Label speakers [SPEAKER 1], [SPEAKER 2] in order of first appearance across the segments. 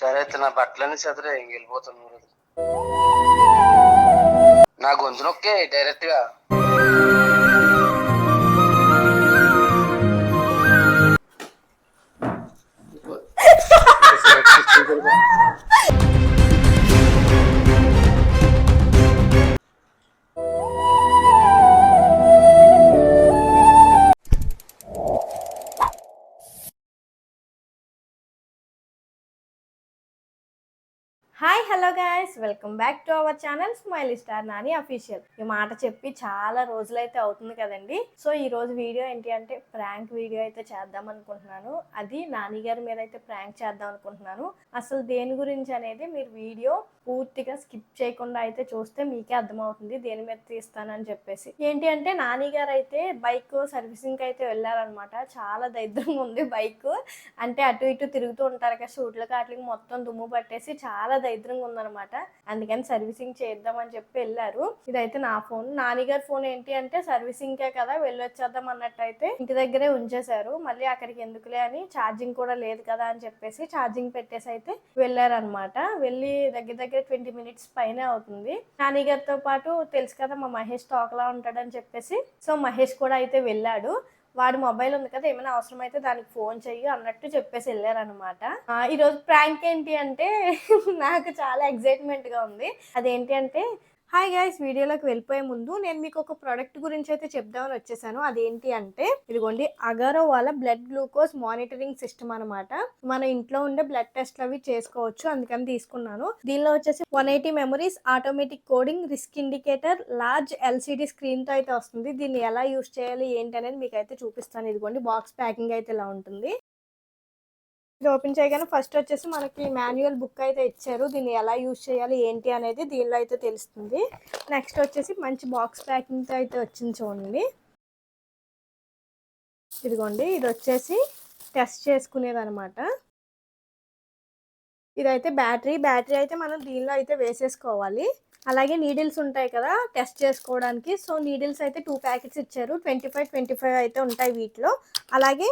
[SPEAKER 1] సరే అయితే నా బట్టలన్నీ చదివే వెళ్ళిపోతాను. నా గొంతు నొక్కే డైరెక్ట్ గా.
[SPEAKER 2] Hi hello guys, welcome back to our channel smiley star Nani official. ఈ మాట చెప్పి చాలా రోజులైతే అవుతుంది కదండి. సో ఈ రోజు వీడియో ఏంటి అంటే ప్రాంక్ వీడియో అయితే చేద్దాం అనుకుంటున్నాను. అది నాని గారి మీద అయితే ప్రాంక్ చేద్దాం అనుకుంటున్నాను. అసలు దేని గురించి అనేది మీరు వీడియో పూర్తిగా స్కిప్ చేయకుండా అయితే చూస్తే మీకే అర్థమవుతుంది దేని మీద తీస్తానని చెప్పేసి. ఏంటి అంటే నాని గారు అయితే బైక్ సర్వీసింగ్ అయితే వెళ్ళారనమాట. చాలా దరిద్రంగా ఉంది బైక్. అంటే అటు ఇటు తిరుగుతూ ఉంటారు కదా, షూట్ల కాట్లకి మొత్తం దుమ్ము పట్టేసి చాలా దరిద్రంగా ఉందనమాట. అందుకని సర్వీసింగ్ చేద్దామని చెప్పి వెళ్ళారు. ఇదైతే నా ఫోన్. నానిగారి ఫోన్ ఏంటి అంటే సర్వీసింగ్కే కదా వెళ్ళొచ్చేద్దాం అన్నట్టు అయితే ఇంటి దగ్గరే ఉంచేశారు. మళ్ళీ అక్కడికి ఎందుకులే అని, ఛార్జింగ్ కూడా లేదు కదా అని చెప్పేసి ఛార్జింగ్ పెట్టేసి అయితే వెళ్ళారనమాట. వెళ్ళి దగ్గర 20 మినిట్స్ పైనే అవుతుంది. నానిగారితో పాటు తెలుసు కదా మా మహేష్ టాక్లా ఉంటాడని చెప్పేసి, సో మహేష్ కూడా అయితే వెళ్ళాడు. వాడి మొబైల్ ఉంది కదా, ఏమైనా అవసరం అయితే దానికి ఫోన్ చెయ్యి అన్నట్టు చెప్పేసి వెళ్ళారనమాట. ఈరోజు ప్రాంక్ ఏంటి అంటే నాకు చాలా ఎక్సైట్మెంట్ గా ఉంది. అదేంటి అంటే, హాయ్ గైస్, వీడియోలోకి వెళ్ళిపోయే ముందు నేను మీకు ఒక ప్రోడక్ట్ గురించి అయితే చెప్దామని వచ్చేసాను. అదేంటి అంటే ఇదిగోండి, అగారో వాళ్ళ బ్లడ్ గ్లూకోజ్ మానిటరింగ్ సిస్టమ్ అనమాట. మన ఇంట్లో ఉండే బ్లడ్ టెస్ట్లు అవి చేసుకోవచ్చు, అందుకని తీసుకున్నాను. దీనిలో వచ్చేసి 180 memories, automatic coding, risk indicator, large LCD screen తో అయితే వస్తుంది. దీన్ని ఎలా యూస్ చేయాలి ఏంటి అనేది మీకు అయితే చూపిస్తాను. ఇదిగోండి, బాక్స్ ప్యాకింగ్ అయితే ఇలా ఉంటుంది. ఇది ఓపెన్ చేయగానే ఫస్ట్ వచ్చేసి మనకి మాన్యువల్ బుక్ అయితే ఇచ్చారు. దీన్ని ఎలా యూజ్ చేయాలి ఏంటి అనేది దీనిలో అయితే తెలుస్తుంది. నెక్స్ట్ వచ్చేసి మంచి బాక్స్ ప్యాకింగ్తో అయితే వచ్చింది చూడండి. ఇదిగోండి, ఇది వచ్చేసి టెస్ట్ చేసుకునేది అనమాట. ఇదైతే బ్యాటరీ అయితే మనం దీనిలో అయితే వేసేసుకోవాలి. అలాగే నీడిల్స్ ఉంటాయి కదా టెస్ట్ చేసుకోవడానికి. సో నీడిల్స్ అయితే 2 ప్యాకెట్స్ ఇచ్చారు. 25 అయితే ఉంటాయి వీటిలో. అలాగే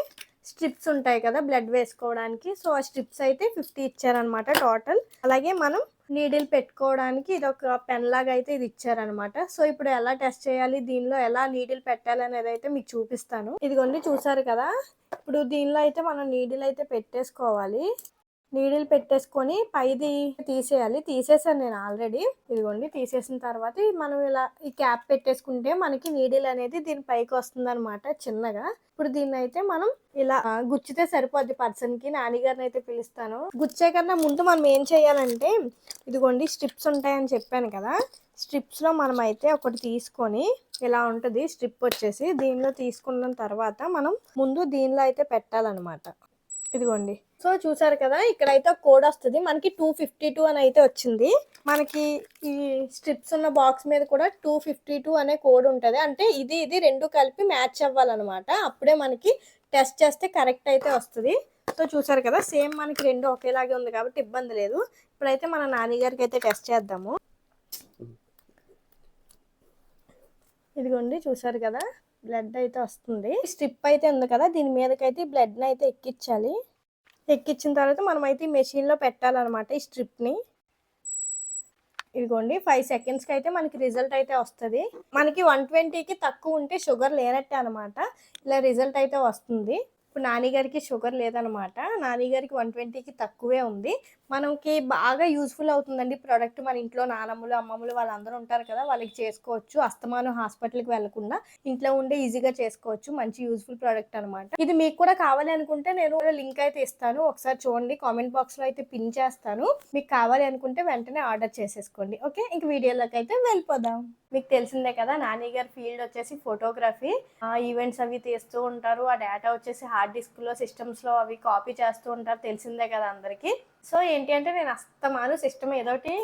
[SPEAKER 2] స్ట్రిప్స్ ఉంటాయి కదా బ్లడ్ వేసుకోవడానికి. సో ఆ స్ట్రిప్స్ అయితే 50 ఇచ్చారనమాట టోటల్. అలాగే మనం నీడిల్ పెట్టుకోవడానికి ఇది ఒక పెన్ లాగా అయితే ఇది ఇచ్చారనమాట. సో ఇప్పుడు ఎలా టెస్ట్ చేయాలి, దీనిలో ఎలా నీడిల్ పెట్టాలి అనేది అయితే మీకు చూపిస్తాను. ఇదిగోండి, చూసారు కదా. ఇప్పుడు దీనిలో అయితే మనం నీడిల్ అయితే పెట్టేసుకోవాలి. నీడిల్ పెట్టేసుకొని పైది తీసేసాను నేను ఆల్రెడీ. ఇదిగోండి, తీసేసిన తర్వాత మనం ఇలా ఈ క్యాప్ పెట్టేసుకుంటే మనకి నీడిల్ అనేది దీని పైకి వస్తుంది అనమాట చిన్నగా. ఇప్పుడు దీన్ని అయితే మనం ఇలా గుచ్చితే సరిపోద్ది పర్సన్ కి. నానిగారిని అయితే పిలుస్తాను. గుచ్చే కన్నా ముందు మనం ఏం చేయాలంటే, ఇదిగోండి స్ట్రిప్స్ ఉంటాయని చెప్పాను కదా, స్ట్రిప్స్ లో మనం అయితే ఒకటి తీసుకొని ఇలా ఉంటుంది స్ట్రిప్ వచ్చేసి. దీనిలో తీసుకున్న తర్వాత మనం ముందు దీనిలో అయితే పెట్టాలన్నమాట. ఇదిగోండి, సో చూసారు కదా, ఇక్కడైతే కోడ్ వస్తుంది మనకి 252 అని అయితే వచ్చింది. మనకి ఈ స్ట్రిప్స్ ఉన్న బాక్స్ మీద కూడా 252 అనే కోడ్ ఉంటుంది. అంటే ఇది రెండు కలిపి మ్యాచ్ అవ్వాలన్నమాట. అప్పుడే మనకి టెస్ట్ చేస్తే కరెక్ట్ అయితే వస్తుంది. సో చూసారు కదా, సేమ్ మనకి రెండు ఒకేలాగే ఉంది కాబట్టి ఇబ్బంది లేదు. ఇప్పుడైతే మన నాన్నగారికి అయితే టెస్ట్ చేద్దాము. ఇదిగోండి, చూసారు కదా, బ్లడ్ అయితే వస్తుంది. స్ట్రిప్ అయితే ఉంది కదా, దీని మీదకైతే బ్లడ్ని అయితే ఎక్కించాలి. ఎక్కించిన తర్వాత మనం అయితే ఈ మెషిన్లో పెట్టాలన్నమాట ఈ స్ట్రిప్ని. ఇదిగోండి, 5 సెకండ్స్కి అయితే మనకి రిజల్ట్ అయితే వస్తుంది. మనకి 120కి తక్కువ ఉంటే షుగర్ లేనట్టే అనమాట. ఇలా రిజల్ట్ అయితే వస్తుంది. ఇప్పుడు నానిగారికి షుగర్ లేదనమాట. నానిగారికి 120కి తక్కువే ఉంది. మనకి బాగా యూజ్ఫుల్ అవుతుందండి ప్రోడక్ట్. మన ఇంట్లో నానమ్మలు అమ్మమ్మలు వాళ్ళందరూ ఉంటారు కదా, వాళ్ళకి చేసుకోవచ్చు. అస్తమానం హాస్పిటల్కి వెళ్లకుండా ఇంట్లో ఉండే ఈజీగా చేసుకోవచ్చు. మంచి యూజ్ఫుల్ ప్రోడక్ట్ అనమాట. ఇది మీకు కూడా కావాలి అనుకుంటే నేను లింక్ అయితే ఇస్తాను, ఒకసారి చూడండి. కామెంట్ బాక్స్లో అయితే పిన్ చేస్తాను. మీకు కావాలి అనుకుంటే వెంటనే ఆర్డర్ చేసేసుకోండి. ఓకే, ఇంక వీడియోలోకి అయితే వెళ్ళిపోదాం. మీకు తెలిసిందే కదా, నాని గారి ఫీల్డ్ వచ్చేసి ఫోటోగ్రఫీ. ఈవెంట్స్ అవి తీస్తూ ఉంటారు. ఆ డేటా వచ్చేసి హార్డ్ డిస్క్లో సిస్టమ్స్లో అవి కాపీ చేస్తూ ఉంటారు. తెలిసిందే కదా అందరికీ. సో ఏంటి అంటే నేను అస్తమాను సిస్టమ్ ఏదోటి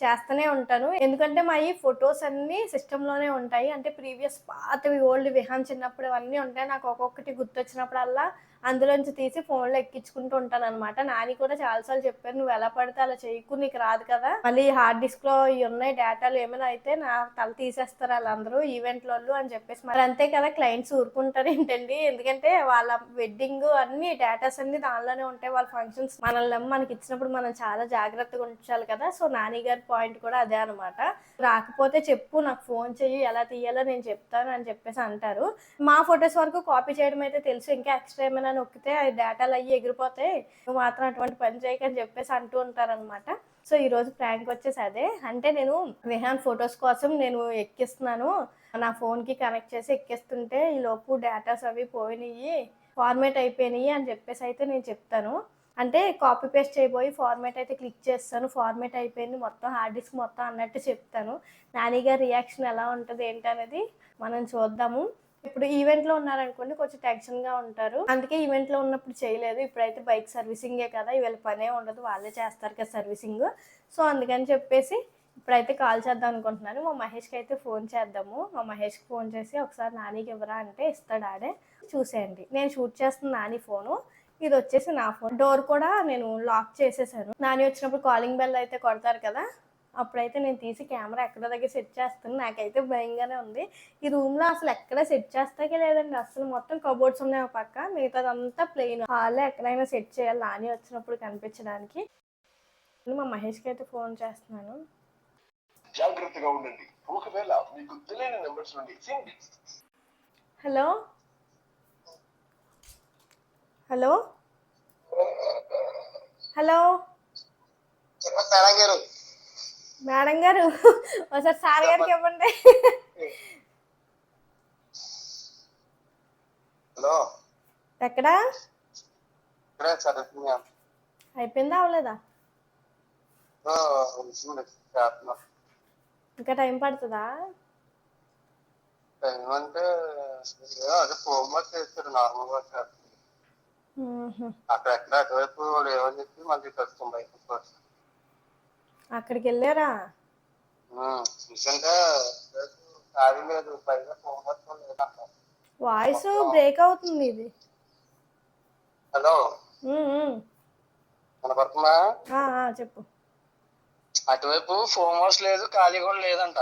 [SPEAKER 2] చేస్తూనే ఉంటాను. ఎందుకంటే మా ఈ ఫొటోస్ అన్నీ సిస్టంలోనే ఉంటాయి. అంటే ప్రీవియస్ పాతవి ఓల్డ్ విహాన్ చిన్నప్పుడు అవన్నీ ఉంటాయి. నాకు ఒక్కొక్కటి గుర్తొచ్చినప్పుడల్లా అందులోంచి తీసి ఫోన్లో ఎక్కించుకుంటూ ఉంటాను అనమాట. నాని కూడా చాలాసార్లు చెప్పారు, నువ్వు ఎలా పడితే అలా చేయకు, నీకు రాదు కదా, మళ్ళీ హార్డ్ డిస్క్ లో ఇవి ఉన్నాయి డేటాలు ఏమైనా అయితే నా తల తీసేస్తారు వాళ్ళందరూ ఈవెంట్ వాళ్ళు అని చెప్పేసి. మరి అంతే కదా, క్లయింట్స్ ఊరుకుంటారు ఏంటండి, ఎందుకంటే వాళ్ళ వెడ్డింగ్ అన్ని డేటాస్ అన్ని దానిలోనే ఉంటాయి, వాళ్ళ ఫంక్షన్స్ మనల్ని మనకి ఇచ్చినప్పుడు మనం చాలా జాగ్రత్తగా ఉంచాలి కదా. సో నాని గారి పాయింట్ కూడా అదే అనమాట. రాకపోతే చెప్పు, నాకు ఫోన్ చెయ్యి, ఎలా తీయాలో నేను చెప్తాను అని చెప్పేసి అంటారు. మా ఫొటోస్ వరకు కాపీ చేయడం అయితే తెలుసు, ఇంకా ఎక్స్ట్రా ఏమైనా నొక్కితే ఆ డేటాలు అయ్యి ఎగిరిపోతాయి, నువ్వు మాత్రం అటువంటి పని చేయకని చెప్పేసి అంటూ ఉంటారనమాట. సో ఈ రోజు ప్రాంక్ వచ్చేసి అదే. అంటే నేను విహాన్ ఫొటోస్ కోసం నేను ఎక్కిస్తున్నాను, నా ఫోన్కి కనెక్ట్ చేసి ఎక్కిస్తుంటే ఈ లోపు డేటాస్ అవి పోయినాయి, ఫార్మేట్ అయిపోయినాయి అని చెప్పేసి అయితే నేను చెప్తాను. అంటే కాపీ పేస్ట్ చేయబోయి ఫార్మేట్ అయితే క్లిక్ చేస్తాను, ఫార్మేట్ అయిపోయింది మొత్తం హార్డ్ డిస్క్ మొత్తం అన్నట్టు చెప్తాను. నాని గారి రియాక్షన్ ఎలా ఉంటుంది ఏంటి అనేది మనం చూద్దాము. ఇప్పుడు ఈవెంట్లో ఉన్నారనుకోండి కొంచెం టెన్షన్గా ఉంటారు, అందుకే ఈవెంట్లో ఉన్నప్పుడు చేయలేదు. ఇప్పుడైతే బైక్ సర్వీసింగే కదా, వీళ్ళ పనే ఉండదు, వాళ్ళే చేస్తారు కదా సర్వీసింగ్. సో అందుకని చెప్పేసి ఇప్పుడైతే కాల్ చేద్దాం అనుకుంటున్నాను. మా మహేష్కి అయితే ఫోన్ చేద్దాము. మా మహేష్కి ఫోన్ చేసి ఒకసారి నానికి ఇవ్వరా అంటే ఇస్తాడు ఆడే. చూసేయండి, నేను షూట్ చేస్తున్న నాని ఫోను, ఇది వచ్చేసి నా ఫోన్. డోర్ కూడా నేను లాక్ చేసేసాను. నాని వచ్చినప్పుడు కాలింగ్ బెల్ అయితే కొడతారు కదా, అప్పుడైతే నేను తీసి కెమెరా ఎక్కడ దగ్గర సెట్ చేస్తాను. నాకైతే భయంగానే ఉంది. ఈ రూమ్లో అసలు ఎక్కడ సెట్ చేస్తాకే లేదండి, అసలు మొత్తం కబోర్డ్స్ ఉన్నాయి ఒక పక్క, మిగతాదంతా ప్లెయిన్. హాల్లో ఎక్కడైనా సెట్ చేయాలి నాని వచ్చినప్పుడు కనిపించడానికి. మా మహేష్కి అయితే ఫోన్ చేస్తున్నాను.
[SPEAKER 3] జాగ్రత్తగా ఉండండి, ఒకవేళ మీకు తెలియని నెంబర్స్ నుండి
[SPEAKER 2] హలో హలో హలో మేడం గారు, ఒకసారి సార్ గారికి ఇవ్వండి.
[SPEAKER 3] హలో,
[SPEAKER 2] ఎక్కడా
[SPEAKER 3] చదువుతున్నా.
[SPEAKER 2] అయిపోయిందా అవలేదా? ఇంకా టైం పడుతుందా?
[SPEAKER 3] టైం అంటే అదే ఫోన్ వర్క్ చేస్తారు, నార్మల్ వర్క్ అక్కడ ఎక్కడ అటువైపు లేవని చెప్పి మళ్ళీ ప్రస్తుతం బయట
[SPEAKER 2] అక్కడికి వెళ్ళారా?
[SPEAKER 3] ఎందుకంటే ఖాళీ లేదు, పైగా ఫోన్ వర్క్ లేదంట.
[SPEAKER 2] వాయిస్ బ్రేక్ అవుతుంది ఇది.
[SPEAKER 3] హలో, కనపడుతుందా?
[SPEAKER 2] చెప్పు.
[SPEAKER 3] అటువైపు ఫోన్ వర్క్స్ లేదు, ఖాళీ కూడా లేదంట,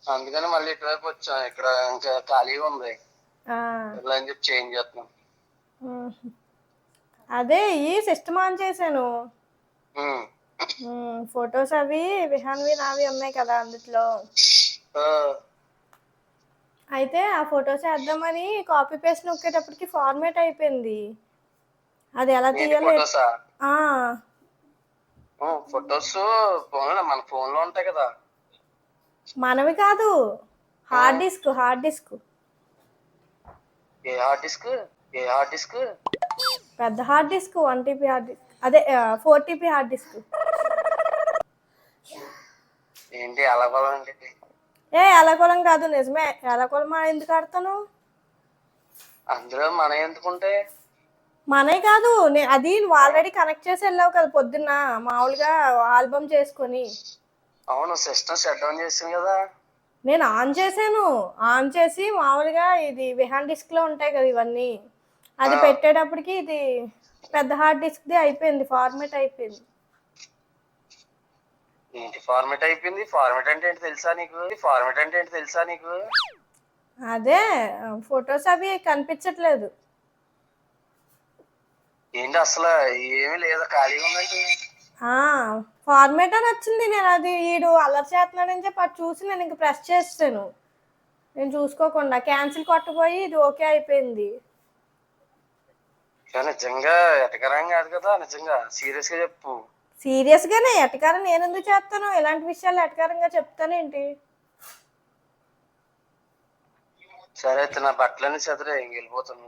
[SPEAKER 3] అందుకని మళ్ళీ ఇటువైపు వచ్చాం. ఇక్కడ ఇంకా ఖాళీగా ఉంది అని చెప్పి చేంజ్ చేస్తున్నాం.
[SPEAKER 2] అదే ఈ సిస్టమ్ ఆన్ చేశాను, ఫొటోస్ అవి విహాన్వి నావి ఉన్నాయి కదా అందులో. అయితే ఆ ఫొటోస్ వేద్దామని కాపీ పేస్ట్ నొక్కేటప్పటికి ఫార్మేట్ అయిపోయింది, అది ఎలా తీయాలి?
[SPEAKER 3] ఫొటోస్ మన ఫోన్ లో ఉంటాయి కదా.
[SPEAKER 2] మనవి కాదు, హార్డ్ డిస్క్. హార్డ్ డిస్క్
[SPEAKER 3] ఏ హార్డ్ డిస్క్? ఏ హార్డ్ డిస్క్?
[SPEAKER 2] పెద్ద hard disk, 1 TB hard disk, అదే 4 TB హార్డ్ డిస్క్.
[SPEAKER 3] ఏంటి అలగొలం?
[SPEAKER 2] అలగొలం కాదు, నిజమే. అలగొలం ఎందుకు ఆడతాను?
[SPEAKER 3] అందులో మన ఎందుకుంటే
[SPEAKER 2] మనే కాదు, అది నువ్వు ఆల్రెడీ కనెక్ట్ చేసి వెళ్ళావు కదా పొద్దున్న మామూలుగా ఆల్బమ్ చేసుకొని.
[SPEAKER 3] అవును, సిస్టమ్ షట్ డౌన్ చేసాను కదా.
[SPEAKER 2] నేను ఆన్ చేశాను, ఆన్ చేసి మామూలుగా ఇది విహాన్ డిస్క్ లో ఉంటాయి కదా ఇవన్నీ, అది పెట్టేటప్పటికి ఇది పెద్ద హార్డ్ డిస్క్ ది అయిపోయింది, ఫార్మేట్ అయిపోయింది.
[SPEAKER 3] ఏంటి ఫార్మేట్ అయిపోయింది? ఫార్మేట్ అంటే ఏంటి తెలుసా నీకు? ఫార్మేట్ అంటే ఏంటి తెలుసా నీకు?
[SPEAKER 2] అదే ఫొటోస్ అవి కనిపించట్లేదు.
[SPEAKER 3] ఏంటి అసలు ఏమీ లేదా, ఖాళీగా ఉందండి.
[SPEAKER 2] ఫార్మేట్ అని వచ్చింది. నేను అది వీడు అలర్ట్ చేస్తున్నాడని చెప్పి అది చూసి నేను ఇంక ప్రెస్ చేస్తాను, నేను చూసుకోకుండా క్యాన్సిల్ కొట్టబోయి ఇది ఓకే అయిపోయింది.
[SPEAKER 3] నిజంగా ఎటకరం కాదు కదా, నిజంగా సీరియస్ గా చెప్పు.
[SPEAKER 2] సీరియస్ గానే, ఎటకారం నేను ఎందుకు చేస్తాను? ఇలాంటి విషయాలు ఎటకారంగా చెప్తానేంటి?
[SPEAKER 3] సరే అయితే నా బట్టలన్నీ చదిరే ఇంక వెళ్ళిపోతాను.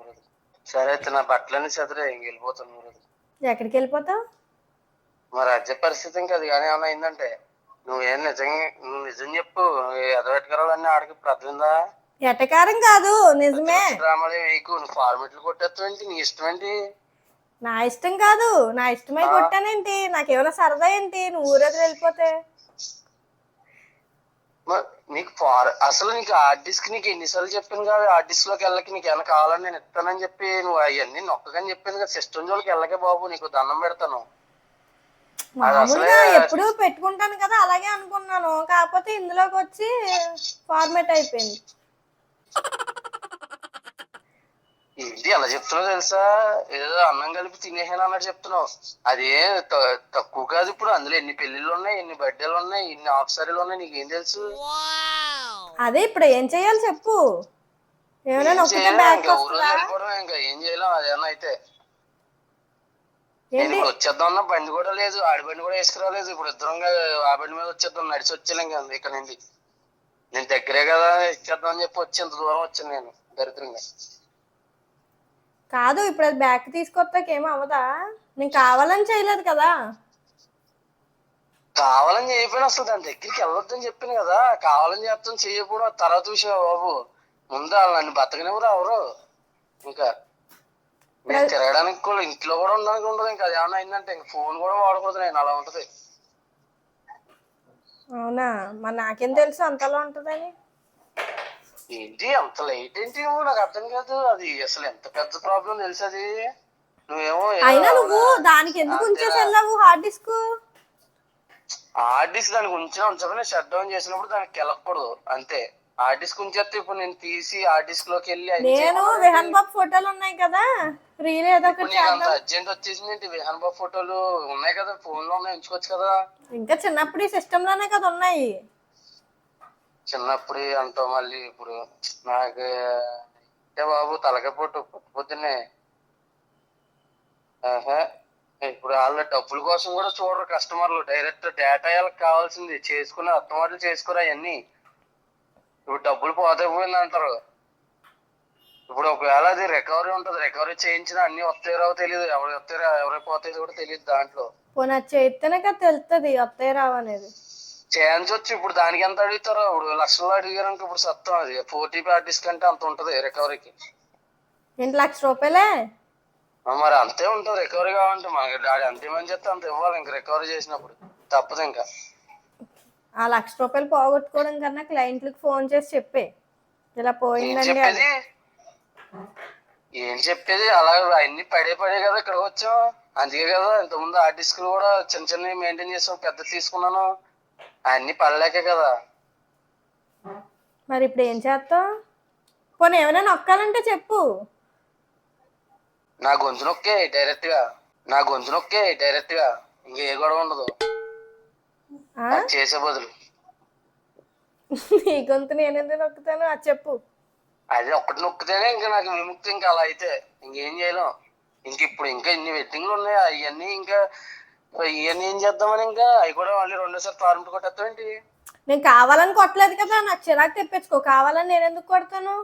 [SPEAKER 3] సరే అయితే నా బట్టలన్నీ చదిరే ఇంక వెళ్ళిపోతాను.
[SPEAKER 2] ఎక్కడికి వెళ్ళిపోతావు?
[SPEAKER 3] మరి అదే పరిస్థితి ఇంకా అది కానీ ఏమైనా అయిందంటే నువ్వు నిజం చెప్పు. ఎదవెట్టుకరాలన్నీ ఆడికి ప్రతిందా?
[SPEAKER 2] ఎటకారం కాదు, నిజమే.
[SPEAKER 3] డ్రామాలు వేయకు, నువ్వు ఫార్మేట్లు కొట్టేస్తావేంటి? నీ ఇష్టం ఏంటి?
[SPEAKER 2] నా ఇష్టం కాదు, నా ఇష్టమై కొట్టానేంటి? నాకేమైనా సరదా ఏంటి నువ్వు ఊరేది వెళ్ళిపోతే?
[SPEAKER 3] నీకు అసలు నీకు హార్డ్ డిస్క్ నీకు ఎన్నిసార్లు చెప్పింది కదా, హార్డ్ డిస్క్ లోకి వెళ్ళకి నీకు ఏమైనా కావాలని నేను ఇస్తానని చెప్పి నువ్వు అవన్నీ నొక్కగాని చెప్పింది కదా. సిస్టమ్ జోలికి వెళ్ళకే బాబు, నీకు దండం పెడతాను. అది అసలే
[SPEAKER 2] మామూలుగా ఎప్పుడు పెట్టుకుంటాను కదా అలాగే అనుకున్నాను, కాకపోతే ఇందులోకి వచ్చి ఫార్మేట్ అయిపోయింది.
[SPEAKER 3] ఏంటి ఎలా చెప్తున్నావు తెలుసా, ఏదో అన్నం కలిపి తినేసాను అన్నట్టు చెప్తున్నావు. అదే తక్కువ కాదు. ఇప్పుడు అందులో ఎన్ని పెళ్లిళ్ళు ఉన్నాయి, ఎన్ని బర్త్డేలు ఉన్నాయి, ఎన్ని ఆఫ్ సారీలు ఉన్నాయి, నీకేం తెలుసు?
[SPEAKER 2] అదే ఇప్పుడు ఏం చేయాలి చెప్పు, ఏమైనా
[SPEAKER 3] ఏం
[SPEAKER 2] నొక్కితే
[SPEAKER 3] చేయలేం,
[SPEAKER 2] బ్యాక్
[SPEAKER 3] ఇంకా ఊరు
[SPEAKER 2] వస్తుందా
[SPEAKER 3] వెళ్ళిపోవడం, ఇంకా ఏం చేయలేం. అదేమన్నా అయితే నేను
[SPEAKER 2] ఏంటి?
[SPEAKER 3] ఇప్పుడు వచ్చేద్దాం అన్న బండి కూడా లేదు, ఆడి బండి కూడా వేసుకురాలేదు. ఇప్పుడు ఇద్దరం ఆ బండి మీద వచ్చేద్దాం, నడిచి వచ్చేలేం కదా ఇక్కడ నుండి. నేను దగ్గరే కదా ఇచ్చేద్దాం అని చెప్పి వచ్చి ఇంత దూరం వచ్చాను నేను దరిద్రంగా.
[SPEAKER 2] కాదు ఇప్పుడు అది బ్యాక్ తీసుకొస్తాక ఏం అవ్వదా? నేను కావాలని చేయలేదు కదా.
[SPEAKER 3] కావాలని చేయకపోయినా అసలు దాని దగ్గరికి వెళ్ళొద్దని చెప్పాను కదా. కావాలని చేస్తాం చేయకపోవడం తర్వాత విషయం బాబు. ముందు వాళ్ళు నన్ను బతకనివ్వరు ఎవరు. ఇంకా నేను తిరగడానికి కూడా ఇంట్లో కూడా ఉండడానికి ఉండదు. ఇంకా అది ఏమన్నా అయిందంటే ఇంక ఫోన్ కూడా వాడకూడదు నేను, అలా ఉంటది.
[SPEAKER 2] అవునా, మరి నాకేం తెలుసు అంతలా ఉంటుందని.
[SPEAKER 3] ఏంటి అంత లైట్ ఏంటి, నువ్వు నాకు అర్థం కాదు. అది అసలు ఎంత పెద్ద ప్రాబ్లం తెలుసు అది. నువ్వేమో
[SPEAKER 2] అయినా నువ్వు దానికి ఎందుకు ఉంచేసి వెళ్ళావు హార్డ్ డిస్క్?
[SPEAKER 3] హార్డ్ డిస్క్ దానికి ఉంచకపోయినా షట్ డౌన్ చేసినప్పుడు దానికి కెలకూడదు అంతే. హార్డ్ డిస్క్ ఉంచేస్తే ఇప్పుడు నేను తీసి హార్డ్ డిస్క్ లోకి వెళ్ళి
[SPEAKER 2] నేను విహాన్ బాబు ఫోటోలు ఉన్నాయి కదా, రీల్ ఏదో ఒకటి
[SPEAKER 3] అంత అర్జెంట్ వచ్చేసింది ఏంటి? విహాన్ బాబు ఫోటోలు ఉన్నాయి కదా, ఫోన్ లో ఉన్నాయి, ఉంచుకోవచ్చు కదా.
[SPEAKER 2] ఇంకా చిన్నప్పుడు ఈ సిస్టమ్ లోనే కదా ఉన్నాయి.
[SPEAKER 3] చిన్నప్పుడు అంటావు మళ్ళీ ఇప్పుడు. నాకు బాబు తలకాయ పొట్టు పొద్దున్నే. ఇప్పుడు వాళ్ళ డబ్బుల కోసం కూడా చూడరు కస్టమర్లు, డైరెక్ట్ డేటా వాళ్ళకి కావాల్సింది చేసుకుని అర్థమాటలు చేసుకోరు అవన్నీ. ఇప్పుడు డబ్బులు పోతే పోయింది అంటారు. ఇప్పుడు ఒకవేళ అది రికవరీ ఉంటది, రికవరీ చేయించినా అన్ని వస్తాయో రావో తెలియదు, ఎవరు వస్తాయో ఎవరికి పోతాయో కూడా తెలియదు దాంట్లో.
[SPEAKER 2] పోనీ చేస్తేనే కదా తెలుస్తుంది వస్తాయి రావు అనేది.
[SPEAKER 3] చేయించవచ్చు. ఇప్పుడు దానికి ఎంత అడుగుతారో, ఇప్పుడు లక్షల్లో అడిగారంటే ఇప్పుడు సత్తం అది 4TB హార్డ్ డిస్క్ అంటే అంత ఉంటది రికవరీకి.
[SPEAKER 2] ఏంటి ₹1,00,000?
[SPEAKER 3] మరి అంతే ఉంటుంది రికవరీ కావాలంటే. మనకి డాడీ అంత ఏమని చెప్తే అంత ఇవ్వాలి ఇంకా రికవరీ చేసినప్పుడు, తప్పదు ఇంకా.
[SPEAKER 2] ఆ ₹1,00,000 పోగొట్టుకోవడం కన్నా క్లయింట్లకు ఫోన్ చేసి చెప్పే ఇలా పోయిందండి అని.
[SPEAKER 3] ఏం చెప్పేది అలా అన్ని పడే కదా ఇక్కడికి వచ్చాం. అందుకే కదా ఇంతకుముందు హార్డ్ డిస్క్ కూడా చిన్న చిన్నవి మెయింటైన్ చేసాం, పెద్ద తీసుకున్నాను అన్ని పడలేకే కదా.
[SPEAKER 2] మరి ఇప్పుడు ఏం చేస్తావు? పోనీ ఏమైనా నొక్కాలంటే చెప్పు.
[SPEAKER 3] నా గొంతు నొక్కే డైరెక్ట్ గా ఇంకే గొడవ ఉండదు చేసే బదులు.
[SPEAKER 2] నీ గొంతు నేను ఎందుకు నొక్కుతాను అది చెప్పు.
[SPEAKER 3] అది ఒక్కటి నొక్కితేనే ఇంకా నాకు విముక్తి. ఇంకా అలా అయితే ఇంకేం చేయలేం. ఇప్పుడు ఇంకా ఇన్ని వెడ్డింగ్లు ఉన్నాయి, అవన్నీ ఇంకా ఇవన్నీ ఏం చేద్దామని ఇంకా అవి కూడా మళ్ళీ రెండోసారి ఫార్మట్ కొట్టేస్తామేంటి?
[SPEAKER 2] నేను కావాలని కొట్టలేదు కదా, నాకు చిరాకు తెప్పించుకో. కావాలని నేను ఎందుకు కొడతాను?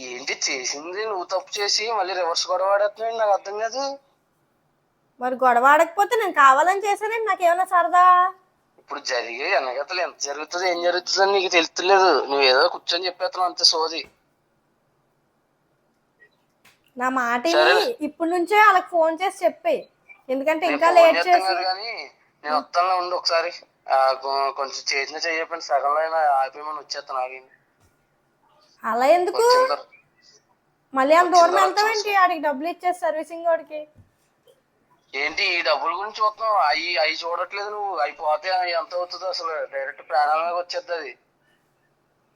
[SPEAKER 3] ఏంటి చేసింది నువ్వు తప్పు చేసి మళ్ళీ రివర్స్ గొడవ ఆడేస్తున్నావు, నాకు అర్థం కాదు.
[SPEAKER 2] మరి గొడవ ఆడకపోతే నేను కావాలని చేశానండి, నాకేమైనా సరదా?
[SPEAKER 3] ఇప్పుడు జరిగే వెనకతలు ఎంత జరుగుతుంది ఏం జరుగుతుంది అని నీకు తెలుస్తలేదు. నువ్వు ఏదో కూర్చొని చెప్పేస్తున్నావు అంతే సోది.
[SPEAKER 2] నా మాట ఇప్పుడు నుంచే వాళ్ళకి ఫోన్ చేసి చెప్పి, ఎందుకంటే ఇంకా లేట్ చేసి.
[SPEAKER 3] కానీ నేను వస్తాను ఉండి ఒకసారి కొంచెం చేసిన చెయ్యకపోయిన సగంలో అయినా ఆగిపోయి వచ్చేస్తాను. ఆగింది
[SPEAKER 2] అలా ఎందుకు మళ్ళీ అంత దూరం వెళ్తావేంటి? ఆడికి డబ్బులు ఇచ్చేసి సర్వీసింగ్ వాడికి.
[SPEAKER 3] ఏంటి ఈ డబ్బుల గురించి చూస్తున్నావు? అవి చూడట్లేదు నువ్వు. అయిపోతే ఎంత అవుతుందో అసలు డైరెక్ట్ ప్రాణాల మీద వచ్చేది అది.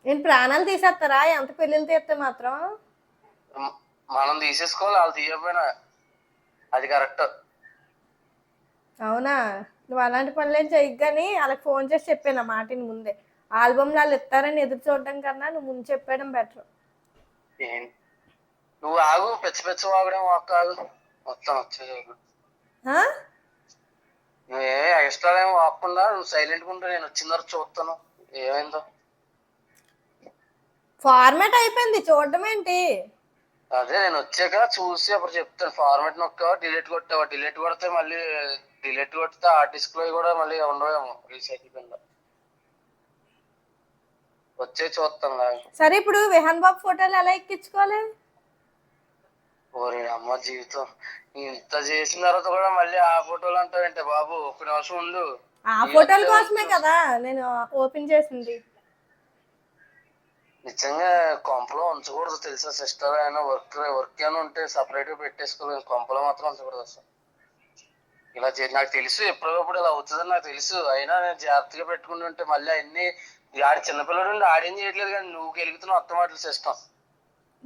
[SPEAKER 2] నేను ప్రాణాలు తీసేస్తారా ఎంత పెళ్ళిళ్ళు తీస్తే మాత్రం?
[SPEAKER 3] మనం తీసేసుకోవాలి, వాళ్ళు తీయకపోయినా. అది కరెక్ట్.
[SPEAKER 2] అవునా, నువ్వు అలాంటి పనులేం చెయ్యి. కానీ వాళ్ళకి ఫోన్ చేసి చెప్పాను ఆ మాటని ముందే. ఆల్బమ్ వాళ్ళు ఇస్తారని ఎదురు చూడడం కన్నా నువ్వు ముందు చెప్పేయడం బెటర్.
[SPEAKER 3] నువ్వు ఆగు, పెచ్చ వాగడం ఆగు, మొత్తం వచ్చేది. నువ్వే ఎక్స్ట్రా ఏమో ఆపకుండా నువ్వు సైలెంట్ గా ఉంటే నేను వచ్చిన తర్వాత చూస్తాను ఏమైందో.
[SPEAKER 2] ఫార్మాట్ అయిపోయింది, చూడడం ఏంటి?
[SPEAKER 3] అదే నేను వచ్చాక చూసి అప్పుడు చెప్తాను. ఫార్మాట్ నొక్కావా, డిలీట్ కొట్టావా? డిలీట్ కొడితే మళ్ళీ డిలీట్ కొడితే ఆ డిస్ప్లే కూడా మళ్ళీ ఉండవేమో రీసైకిల్ కింద. వచ్చే చూస్తాను.
[SPEAKER 2] సరే ఇప్పుడు విహాన్ బాబు ఫోటోలు ఎలా ఎక్కించుకోవాలి?
[SPEAKER 3] ఓరే అమ్మ జీవితం, ఇంత చేసిన తర్వాత కూడా మళ్ళీ ఆ ఫోటోలు అంటావేంటే బాబు? ఒక నిమిషం ఉండు.
[SPEAKER 2] ఆ ఫోటోల కోసమే కదా నేను ఓపెన్ చేసింది.
[SPEAKER 3] నిజంగా కొంపలో ఉంచకూడదు తెలుసా సిస్టర్. అయినా వర్క్ అయినా ఉంటే సపరేట్ గా పెట్టేసుకోలేదు, కొంపలో మాత్రం ఉంచకూడదు అసలు. ఇలా నాకు తెలుసు ఎప్పటికప్పుడు ఇలా అవుతుందని నాకు తెలుసు, అయినా నేను జాగ్రత్తగా పెట్టుకుని ఉంటే మళ్ళీ అన్ని ఆడి చిన్నపిల్లడు ఆడేం చేయట్లేదు కానీ నువ్వు గెలుగుతున్నావు అత్త మాటలు సిస్టమ్.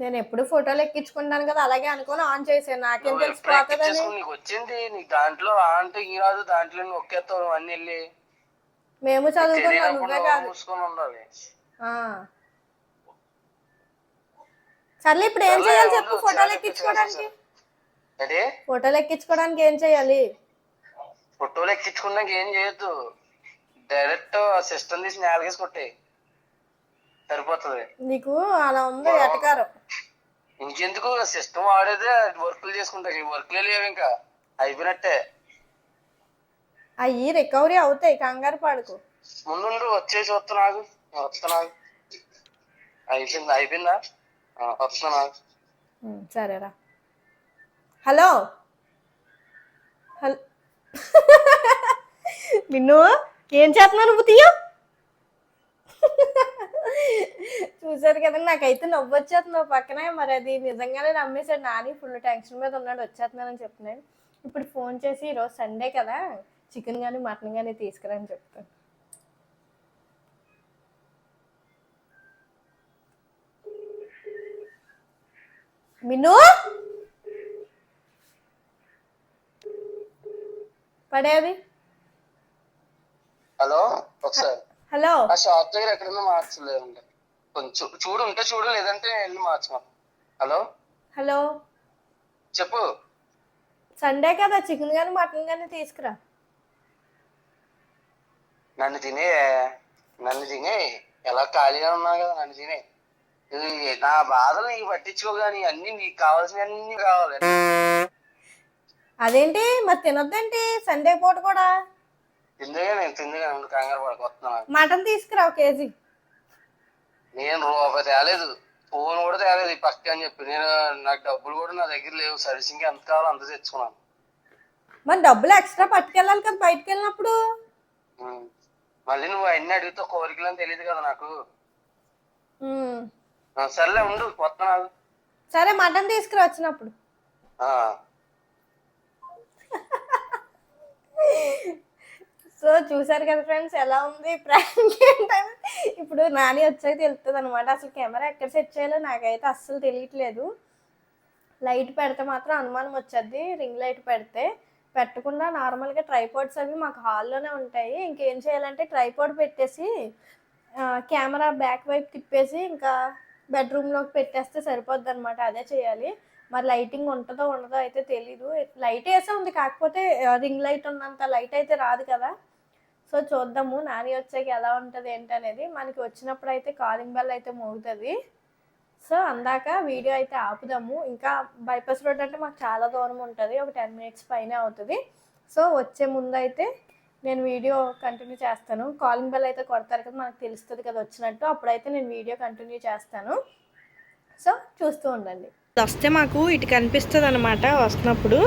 [SPEAKER 2] నేను ఎప్పుడు ఫోటోలు ఎక్కించుకుంటాను కదా, అలాగే అనుకుని ఆన్ చేసాను. నాకేం
[SPEAKER 3] నువ్వు ఎప్పుడు
[SPEAKER 2] తెలిసిపోతుందని.
[SPEAKER 3] ఎక్కించేసుకుని నీకు వచ్చింది, నీకు దాంట్లో ఆ అంటే ఈ రాదు, దాంట్లో నువ్వు ఒక్కేస్తావు అన్ని వెళ్ళి.
[SPEAKER 2] మేము చదువుకున్నాం,
[SPEAKER 3] తెలియనప్పుడు
[SPEAKER 2] నువ్వే
[SPEAKER 3] నోరు
[SPEAKER 2] కాదు.
[SPEAKER 3] మూసుకొని ఉండాలి.
[SPEAKER 2] ఆ. సర్లే ఇప్పుడు ఏం చేయాలి చెప్పు, ఫోటోలు ఎక్కించుకోవడానికి.
[SPEAKER 3] అంటే
[SPEAKER 2] ఫోటోలు ఎక్కించుకోవడానికి ఏం చేయాలి?
[SPEAKER 3] ఫోటోలు ఎక్కించుకున్నాక ఏం చేయొద్దు, డైరెక్ట్ సిస్టమ్ తీసి నేలకేసి కొట్టే సరిపోతుంది.
[SPEAKER 2] నీకు అలా ఉంది ఎటకారం.
[SPEAKER 3] ఇంకెందుకు సిస్టమ్ వాడేదే వర్క్లు చేసుకుంటా, ఈ వర్క్లే లేవు ఇంకా అయిపోయినట్టే.
[SPEAKER 2] అయ్యి రికవరీ అవుతాయి, కంగారు పడుకో.
[SPEAKER 3] ముందు వచ్చేసి వస్తున్నాగు. అయిపోయిందా వస్తున్నా.
[SPEAKER 2] సరేరా. హలో హలో నిన్ను ఏం చేస్తున్నావు నువ్వు, తీయ. చూసారు కదా, నాకైతే నవ్వు వచ్చేస్తుంది పక్కనే. మరి అది నిజంగానే నమ్మేశాడు. నాని ఫుల్ టెన్షన్ మీద ఉన్నాడు, వచ్చేస్తున్నానని చెప్తున్నాడు. ఇప్పుడు ఫోన్ చేసి ఈరోజు సండే కదా, చికెన్ కానీ మటన్ కానీ తీసుకురని చెప్తాను. మిన్ను పడేది.
[SPEAKER 3] హలో ఒకసారి
[SPEAKER 2] హలో.
[SPEAKER 3] ఆ షాప్ దగ్గర ఎక్కడన్నా మార్చలేదండి, కొంచెం చూడు ఉంటే చూడు, లేదంటే వెళ్ళి మార్చుకో. హలో
[SPEAKER 2] హలో
[SPEAKER 3] చెప్పు.
[SPEAKER 2] సండే కదా, చికెన్ కానీ మటన్ కానీ తీసుకురా.
[SPEAKER 3] నన్ను తినే ఎలా ఖాళీగా ఉన్నావు కదా, నన్ను తినే. నా బాధలు నీకు పట్టించుకో, కానీ అన్ని నీకు కావాల్సినవన్నీ కావాలి.
[SPEAKER 2] అదేంటి మరి తినొద్దేంటి సండే పూట కూడా?
[SPEAKER 3] తిందుగా కంగారు పడుకొస్తున్నాను.
[SPEAKER 2] మటన్ తీసుకురా 1 కేజీ.
[SPEAKER 3] నేను రూపాయి తేలేదు, ఫోన్ కూడా తేలేదు ఈ పక్క అని చెప్పి. నాకు డబ్బులు కూడా నా దగ్గర లేవు, సర్వీసింగ్ ఎంత కావాలో అంత తెచ్చుకున్నాను.
[SPEAKER 2] మరి డబ్బులు ఎక్స్ట్రా పట్టుకెళ్ళాలి కదా బయటకు వెళ్ళినప్పుడు.
[SPEAKER 3] మళ్ళీ నువ్వు అన్ని అడిగితే కోరికలు అని తెలియదు కదా నాకు. సర్లే ఉండు వస్తున్నాను.
[SPEAKER 2] సరే మటన్ తీసుకురా వచ్చినప్పుడు. సో చూసారు కదా ఫ్రెండ్స్, ఎలా ఉంది ప్రాంక్ ఏంటని. ఇప్పుడు నాని వచ్చాక తెలుస్తుంది అనమాట. అసలు కెమెరా ఎక్కడ సెట్ చేయాలో నాకైతే అస్సలు తెలియట్లేదు. లైట్ పెడితే మాత్రం అనుమానం వచ్చేది, రింగ్ లైట్ పెట్టకుండా నార్మల్గా ట్రైపాడ్స్ అవి మాకు హాల్లోనే ఉంటాయి. ఇంకేం చేయాలంటే ట్రైపాడ్ పెట్టేసి కెమెరా బ్యాక్ వైపు తిప్పేసి ఇంకా బెడ్రూమ్లోకి పెట్టేస్తే సరిపోద్ది అనమాట. అదే చేయాలి. మరి లైటింగ్ ఉంటుందో ఉండదో అయితే తెలీదు. లైట్ వేసే ఉంది, కాకపోతే రింగ్ లైట్ ఉన్నంత లైట్ అయితే రాదు కదా. సో చూద్దాము నాని వచ్చాక ఎలా ఉంటుంది ఏంటనేది. మనకి వచ్చినప్పుడు అయితే కాలింగ్ బెల్ అయితే మోగుతుంది. సో అందాక వీడియో అయితే ఆపుదాము. ఇంకా బైపాస్ రోడ్ అంటే మాకు చాలా దూరం ఉంటుంది, ఒక 10 మినిట్స్ పైనే అవుతుంది. సో వచ్చే ముందు అయితే నేను వీడియో కంటిన్యూ చేస్తాను. కాలింగ్ బెల్ అయితే కొడతారు కదా, మనకు తెలుస్తుంది కదా వచ్చినట్టు, అప్పుడైతే నేను వీడియో కంటిన్యూ చేస్తాను. సో చూస్తూ ఉండండి. వస్తే మాకు ఇటు కనిపిస్తుంది అనమాట వస్తున్నప్పుడు.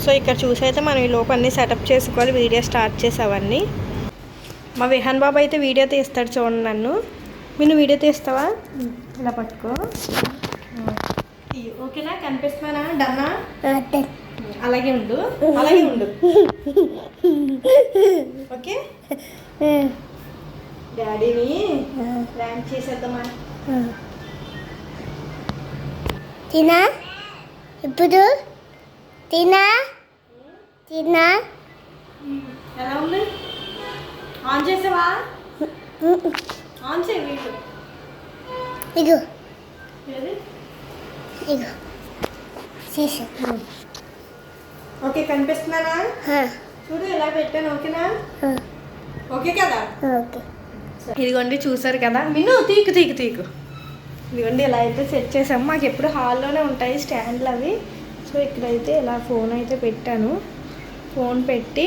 [SPEAKER 2] సో ఇక్కడ చూసైతే మనం ఈ లోపు అన్నీ సెటప్ చేసుకోవాలి, వీడియో స్టార్ట్ చేసావన్నీ. మా విహాన్ బాబు అయితే వీడియో తీస్తాడు చూడండి నన్ను. మీరు వీడియో తీస్తావా? ఇలా పట్టుకో. ఓకేనా, కనిపిస్తున్నానా? డన్నా? అలాగే ఉండు, అలాగే ఉండు. ఓకే, డాడీని ప్రాంక్ చేసేద్దామా?
[SPEAKER 4] తినా ఇప్పుడు తినా తినా.
[SPEAKER 2] ఎలా ఉంది? ఆన్ చేసావా? ఆన్ చేయి వీడియో.
[SPEAKER 4] ఇగో
[SPEAKER 2] ఏది?
[SPEAKER 4] ఇగో చేసా.
[SPEAKER 2] ఓకే, కనిపిస్తున్నానా? చూడు ఎలా పెట్టాను. ఓకేనా? ఓకే కదా?
[SPEAKER 4] ఓకే.
[SPEAKER 2] ఇదిగోండి చూసారు కదా. మిన్ను తీకు ఇదిగోండి ఇలా అయితే సెట్ చేసాము. మాకు ఎప్పుడు హాల్లోనే ఉంటాయి స్టాండ్లు అవి. సో ఇక్కడైతే ఇలా ఫోన్ అయితే పెట్టాను. ఫోన్ పెట్టి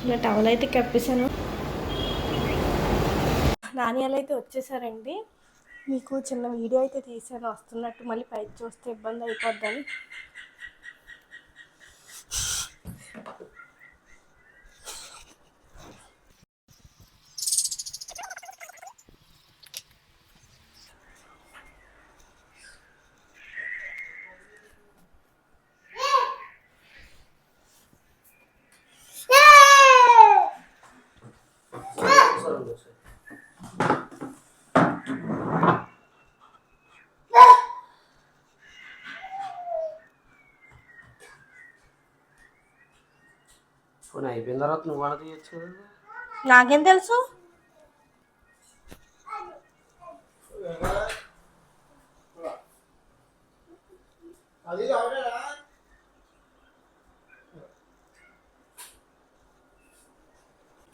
[SPEAKER 2] ఇలా టవల్ అయితే కప్పేసాను. నాణ్యాలు అయితే వచ్చేసారండి. మీకు చిన్న వీడియో అయితే తీసాను వస్తున్నట్టు, మళ్ళీ పైకి చూస్తే ఇబ్బంది అయిపోద్దని.
[SPEAKER 3] ఫోన్ అయిపోయిన తర్వాత నువ్వు అలా తీయచ్చు కదా.
[SPEAKER 2] నాకేం తెలుసు?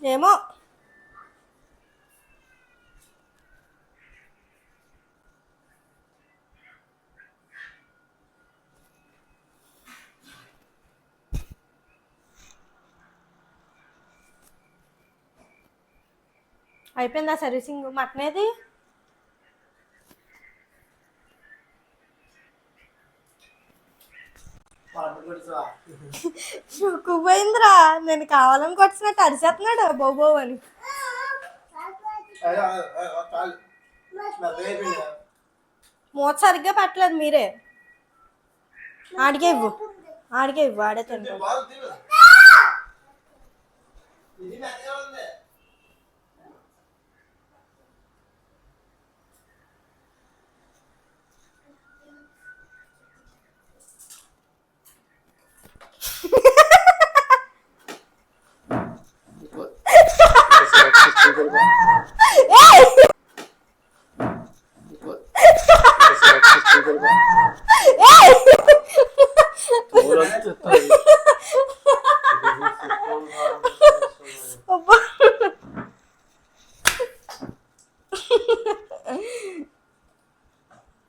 [SPEAKER 2] ఏమో అయిపోయిందా సర్వీసింగ్? మటనేది పోయిందిరా. నేను కావాలని కొట్టినట్టు అరిసేస్తున్నాడు బోబో అని. మూత సరిగ్గా పెట్టలేదు మీరే. ఆడికే ఇవ్వు, ఆడికే ఇవ్వు, ఆడే తింటాడు.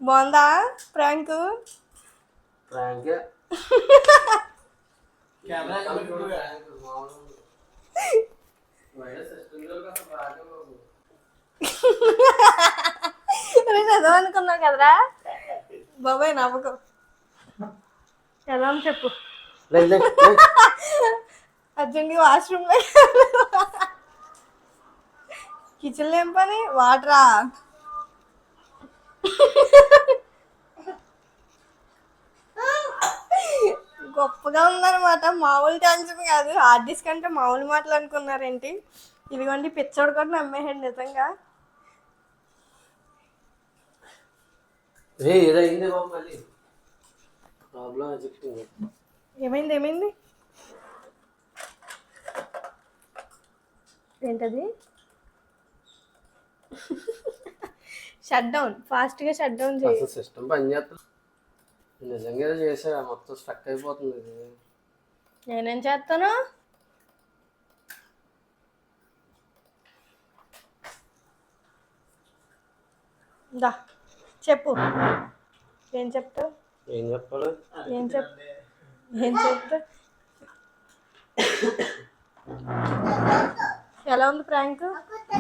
[SPEAKER 2] బాగుందా ప్రాంక్? చదవ అనుకున్నావు కదరా బాబాయ్. నవ్వకు. ఎలా అని చెప్పు. అర్జెంట్గా వాష్రూమ్ లో కిచెన్లో ఏం పని? వాటరా? గొప్పగా ఉందన్నమాట. మామూలు టెన్షన్ కాదు. హార్డ్ డిస్క్ అంటే మామూలు మాటలు అనుకున్నారేంటి? ఇదిగోండి పిచ్చోడు కూడా నమ్మేయండి నిజంగా. ఏమైంది ఏమైంది? ఏంటది? షట్ డౌన్, ఫాస్ట్గా షట్ డౌన్ చేయి.
[SPEAKER 3] సిస్టమ్ పని చేస్తుంది. నిజంగా చేసా మొత్తం స్టక్ అయిపోతుంది.
[SPEAKER 2] నేనేం చేస్తాను? దా చెప్పు. ఏం చెప్తావు?
[SPEAKER 3] ఏం చెప్పాలి?
[SPEAKER 2] ఏం చెప్తా? ఎలా ఉంది ప్రాంక్?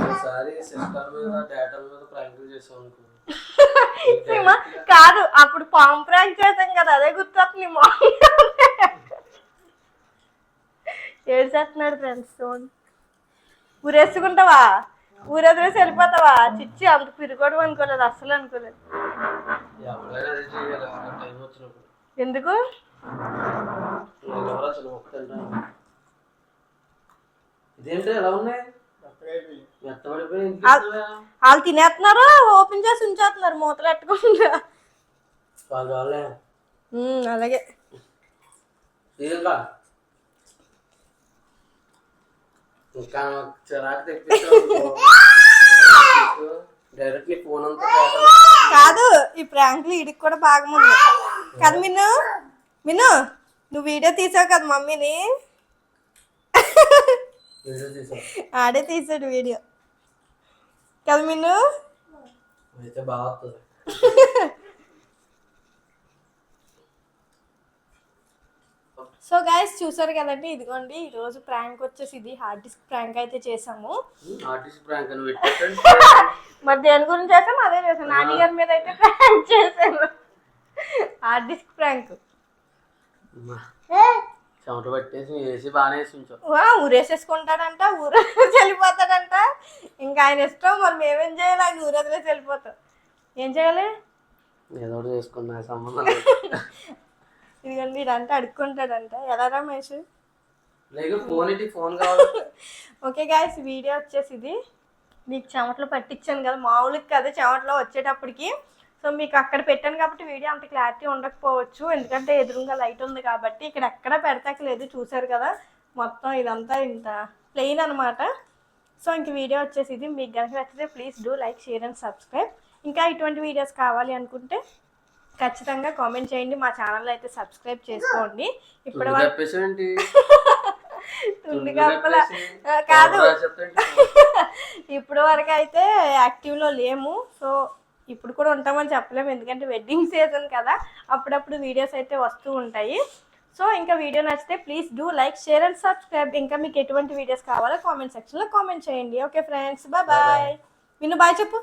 [SPEAKER 3] ఒకసారి సిస్టమ్ మీద డేటా మీద ప్రాంకులు చేసాం అనుకో.
[SPEAKER 2] కాదు, అప్పుడు పాము ప్రాంక్ చేసాం కదా, అదే గుర్తొస్తుంది. ఏడ్చేస్తున్నాడు ఫ్రెండ్స్. ఊరేసుకుంటావా? ఊరేసి వెళ్ళిపోతావా? చిచ్చి అంత పిరుకోవడం అనుకోలేదు, అస్సలు అనుకోలేదు. ఎందుకు? వాళ్ళు తినేస్తున్నారు, ఓపెన్ చేసి ఉంచేస్తున్నారు మూతలు ఎట్టుకుంటా. అలాగే కాదు, ఈ ప్రాంక్లు ఇడికి కూడా బాగా ఉంది కదా. మిను నువ్వు వీడియో తీసావు కదా మమ్మీని. ఆడే తీసాడు వీడియో కదా మిను. సో గైస్ చూసారు కదండి, ఇదిగోండి ఈరోజు ప్రాంక్ వచ్చేసి ఇది హార్డ్ డిస్క్ ప్రాంక్ అయితే చేసాము. మరి దేని గురించి చేసాం అదే చేసాను. నాని గారి మీద అయితే ప్రాంక్ చేశాను, హార్డ్ డిస్క్ ప్రాంక్.
[SPEAKER 3] చెమట పట్టేసి వేసి బాగానే
[SPEAKER 2] ఊరేసేసుకుంటాడంట, ఊరేసి వెళ్ళిపోతాడంట. ఇంకా ఆయన ఇష్టం, మరి మేమేం చేయాలి? ఆయన ఊరేసి వెళ్ళిపోతాం, ఏం చేయాలి?
[SPEAKER 3] ఏదో చేసుకున్నా సంబంధం.
[SPEAKER 2] ఇదిగోండి ఇదంతా అడుక్కుంటాడంట. ఎలా రమేష్?
[SPEAKER 3] ఫోన్ కావాలి.
[SPEAKER 2] ఓకే గాయస్, వీడియో వచ్చేసి ఇది. మీకు చెమటలు పట్టించాను కదా, మామూలుగా కదా చెమటలో వచ్చేటప్పటికి. సో మీకు అక్కడ పెట్టాను కాబట్టి వీడియో అంత క్లారిటీ ఉండకపోవచ్చు, ఎందుకంటే ఎదురుగా లైట్ ఉంది కాబట్టి. ఇక్కడ ఎక్కడ పెడతాకలేదు, చూసారు కదా మొత్తం ఇదంతా ఇంత ప్లెయిన్ అనమాట. సో ఇంక వీడియో వచ్చేసి ఇది. మీకు కనుక నచ్చితే please do like, share and subscribe. ఇంకా ఇటువంటి వీడియోస్ కావాలి అనుకుంటే ఖచ్చితంగా కామెంట్ చేయండి. మా ఛానల్ అయితే సబ్స్క్రైబ్ చేసుకోండి. ఇప్పటి వరకు తుండి కప్పల కాదు, ఇప్పటి వరకు అయితే యాక్టివ్లో లేము. సో ఇప్పుడు కూడా ఉంటామని చెప్పలేము, ఎందుకంటే వెడ్డింగ్ సీజన్ కదా, అప్పుడప్పుడు వీడియోస్ అయితే వస్తూ ఉంటాయి. సో ఇంకా వీడియో నచ్చితే please do like, share and subscribe. ఇంకా మీకు ఎటువంటి వీడియోస్ కావాలో కామెంట్ సెక్షన్లో కామెంట్ చేయండి. Okay friends, bye. విను బాయ్ చెప్పు.